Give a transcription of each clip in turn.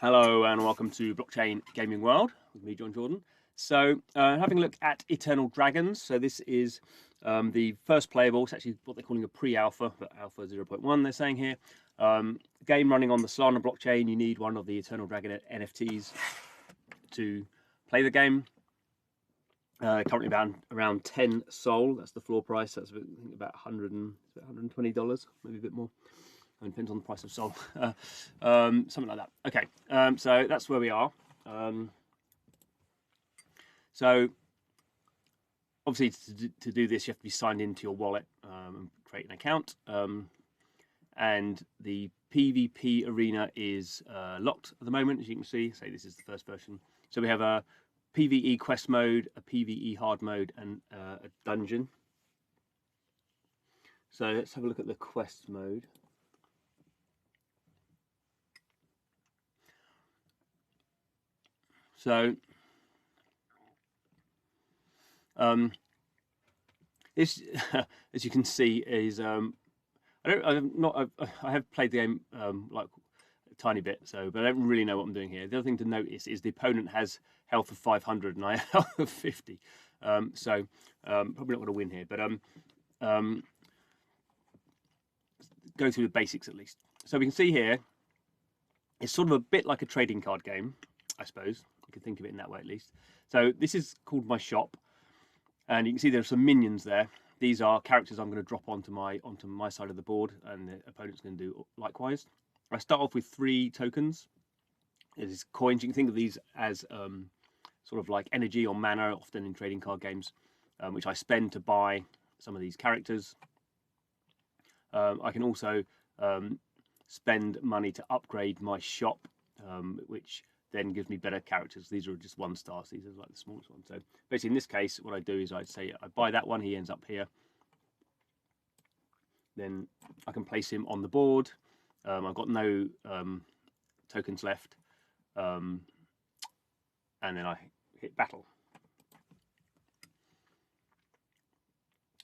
Hello and welcome to Blockchain Gaming World with me, John Jordan. So having a look at Eternal Dragons. So this is the first playable, it's actually what they're calling a pre-alpha, but alpha 0.1 they're saying here. Game running on the Solana blockchain. You need one of the Eternal Dragon NFTs to play the game. Currently around 10 Sol, that's the floor price. That's I think about $120, maybe a bit more. It depends on the price of Sol, something like that. Okay, so that's where we are. So obviously to do this, you have to be signed into your wallet and create an account. And the PvP arena is locked at the moment, as you can see. Say this is the first version. So we have a PvE quest mode, a PvE hard mode, and a dungeon. So let's have a look at the quest mode. So this, as you can see, is I have played the game like a tiny bit, but I don't really know what I'm doing here. The other thing to notice is the opponent has health of 500 and I have health of 50, so probably not going to win here. But go through the basics at least. So we can see here, it's sort of a bit like a trading card game, I suppose. You can think of it in that way at least. So this is called my shop, and you can see there are some minions there. These are characters I'm going to drop onto my side of the board, and the opponent's going to do likewise. I start off with 3 tokens. It is coins. You can think of these as sort of like energy or mana, often in trading card games, which I spend to buy some of these characters. I can also spend money to upgrade my shop, which then gives me better characters. These are just 1 stars. These are like the smallest ones. So basically in this case, what I do is I'd say I buy that one, he ends up here. Then I can place him on the board. I've got no tokens left. And then I hit battle.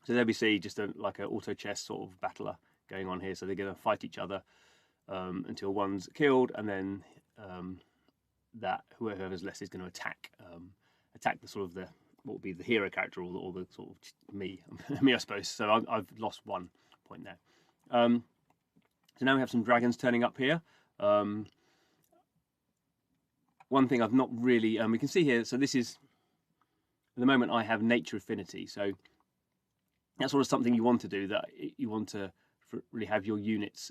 So there we see just like an auto chess sort of battler going on here. So they're going to fight each other until one's killed, and then that whoever's less is going to attack the sort of what would be the hero character, or the sort of me I suppose. So I've lost 1 point there. So now we have some dragons turning up here. One thing I've not really we can see here. So this is at the moment I have nature affinity. So that's sort of something you want to do. That you want to really have your units.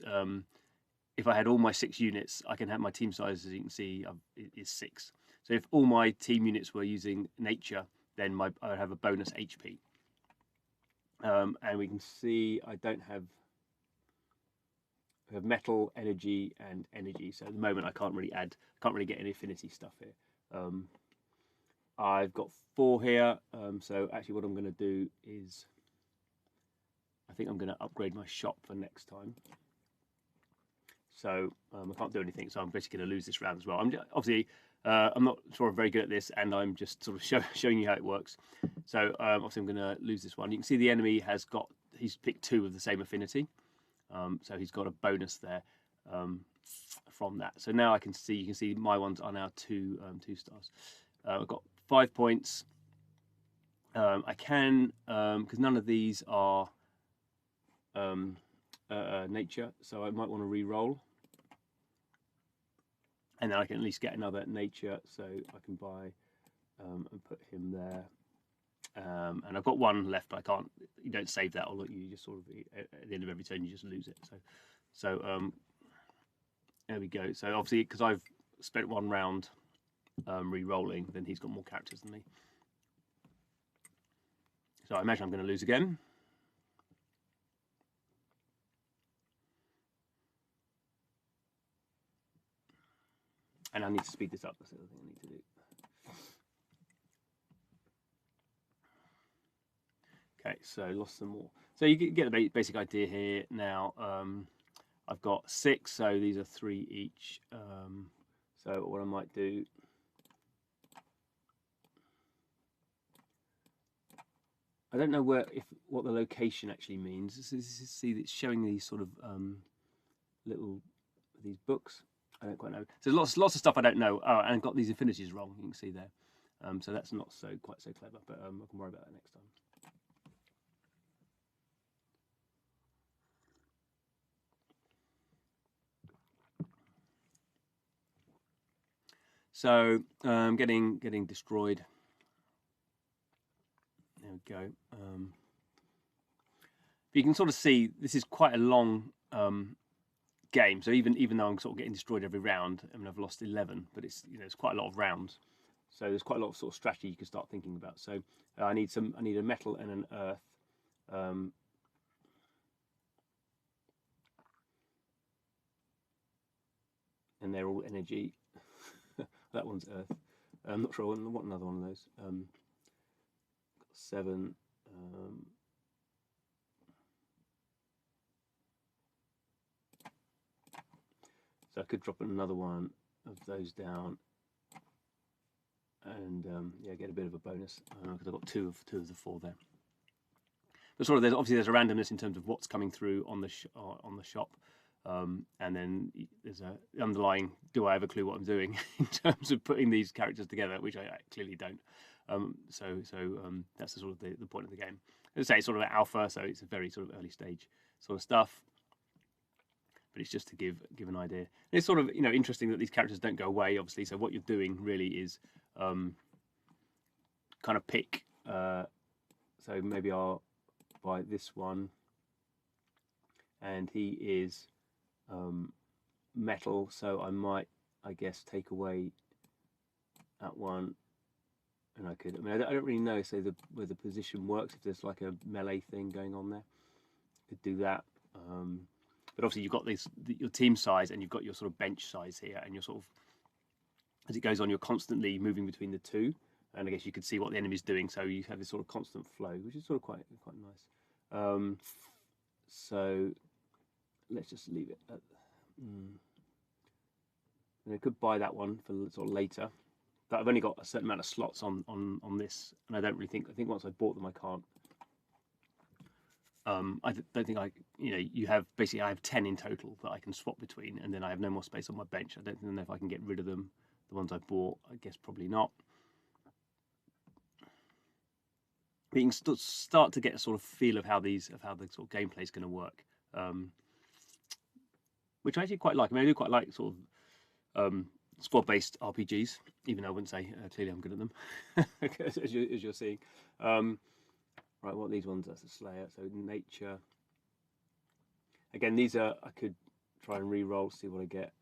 If I had all my 6 units, I can have my team size, as you can see, is 6. So if all my team units were using nature, then I would have a bonus HP. And we can see I don't have metal, energy, and energy. So at the moment I can't really get any affinity stuff here. I've got 4 here. So actually what I'm going to do is I think I'm going to upgrade my shop for next time. So I can't do anything, so I'm basically going to lose this round as well. I'm not sure I'm very good at this, and I'm just sort of showing you how it works. So obviously I'm going to lose this one. You can see the enemy he's picked 2 of the same affinity, so he's got a bonus there from that. So now you can see my ones are now 2 stars. I've got 5 points. I can because none of these are nature, so I might want to re-roll, and then I can at least get another nature, so I can buy and put him there. And I've got 1 left. You don't save that, or you just sort of at the end of every turn you just lose it. So there we go. So obviously because I've spent 1 round re-rolling, then he's got more characters than me. So I imagine I'm going to lose again. And I need to speed this up. That's the other thing I need to do. Okay, so lost some more. So you get the basic idea here now. I've got 6, so these are 3 each. So what I might do, I don't know what the location actually means. See, it's showing these sort of these books. I don't quite know. So there's lots of stuff I don't know. Oh, and I've got these infinities wrong. You can see there. So that's not quite so clever, but I can worry about that next time. So getting destroyed. There we go. You can sort of see this is quite a long game. So even though I'm sort of getting destroyed every round, I mean I've lost 11, but it's it's quite a lot of rounds. So there's quite a lot of sort of strategy you can start thinking about. So I need a metal and an earth. And they're all energy. That one's earth. I'm not sure what another one of those. 7. So I could drop another one of those down, and yeah, get a bit of a bonus because I've got two of the 4 there. But sort of there's a randomness in terms of what's coming through on the shop, and then there's a underlying, do I have a clue what I'm doing in terms of putting these characters together, which I clearly don't. So that's the sort of the point of the game. As I say, it's sort of alpha, so it's a very sort of early stage sort of stuff. But it's just to give an idea. And it's sort of interesting that these characters don't go away, obviously. So what you're doing really is kind of pick. So maybe I'll buy this one, and he is metal. So I might, I guess, take away that one, and I could. I mean, I don't really know. So where the position works, if there's like a melee thing going on there, could do that. But obviously you've got your team size and you've got your sort of bench size here, and you're sort of, as it goes on, you're constantly moving between the two, and I guess you could see what the enemy's doing, so you have this sort of constant flow, which is sort of quite nice. So let's just leave it at, and I could buy that one for sort of later, but I've only got a certain amount of slots on this, and I think once I bought them I can't. I don't think you have basically, I have 10 in total that I can swap between, and then I have no more space on my bench. I don't know if I can get rid of them, the ones I bought. I guess probably not. But you can start to get a sort of feel of how the sort of gameplay is going to work, which I actually quite like. I mean, I do quite like sort of squad-based RPGs, even though I wouldn't say clearly I'm good at them, as you're seeing. Right, what are these ones? That's a Slayer. So nature. Again, these are, I could try and re-roll, see what I get.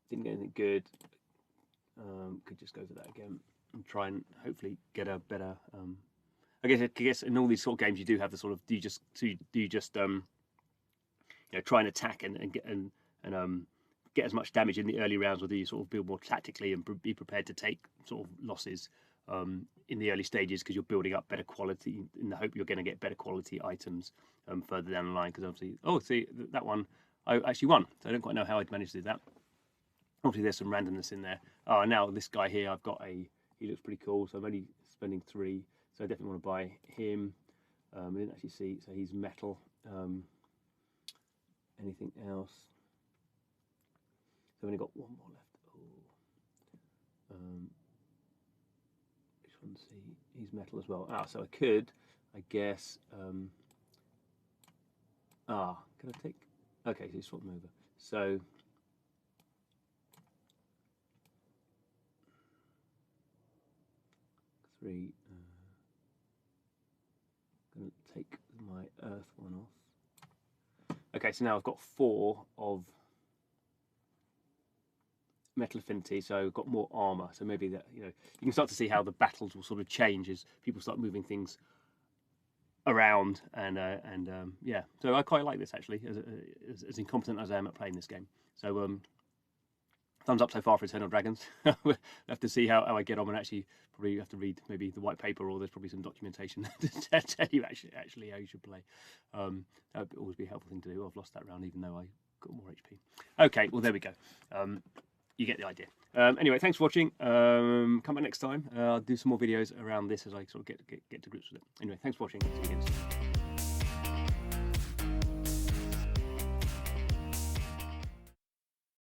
Didn't get anything good. Could just go for that again and try and hopefully get a better. I guess in all these sort of games you do have the sort of, do you just try and attack and get as much damage in the early rounds, or do you sort of build more tactically and be prepared to take sort of losses in the early stages, because you're building up better quality in the hope you're going to get better quality items further down the line? Because obviously, see that one I actually won, so I don't quite know how I'd managed to do that. Obviously there's some randomness in there. Oh, now this guy here, I've got he looks pretty cool, so I'm only spending 3, so I definitely want to buy him. I didn't actually see, so he's metal. Anything else? So I've only got 1 more left. Which one's he? He's metal as well. So I could, I guess. Can I take? Okay, so you swap them over. So 3. I'm going to take my earth one off. Okay, so now I've got 4 of metal affinity, so I've got more armor. So maybe that you can start to see how the battles will sort of change as people start moving things around, and yeah. So I quite like this actually, as incompetent as I am at playing this game. So thumbs up so far for Eternal Dragons. We'll have to see how I get on, and actually probably have to read maybe the white paper, or there's probably some documentation to tell you actually how you should play. That would always be a helpful thing to do. I've lost that round even though I got more HP. Okay, well there we go. You get the idea. Anyway, thanks for watching. Come back next time. I'll do some more videos around this as I sort of get to grips with it. Anyway, thanks for watching. See you again soon.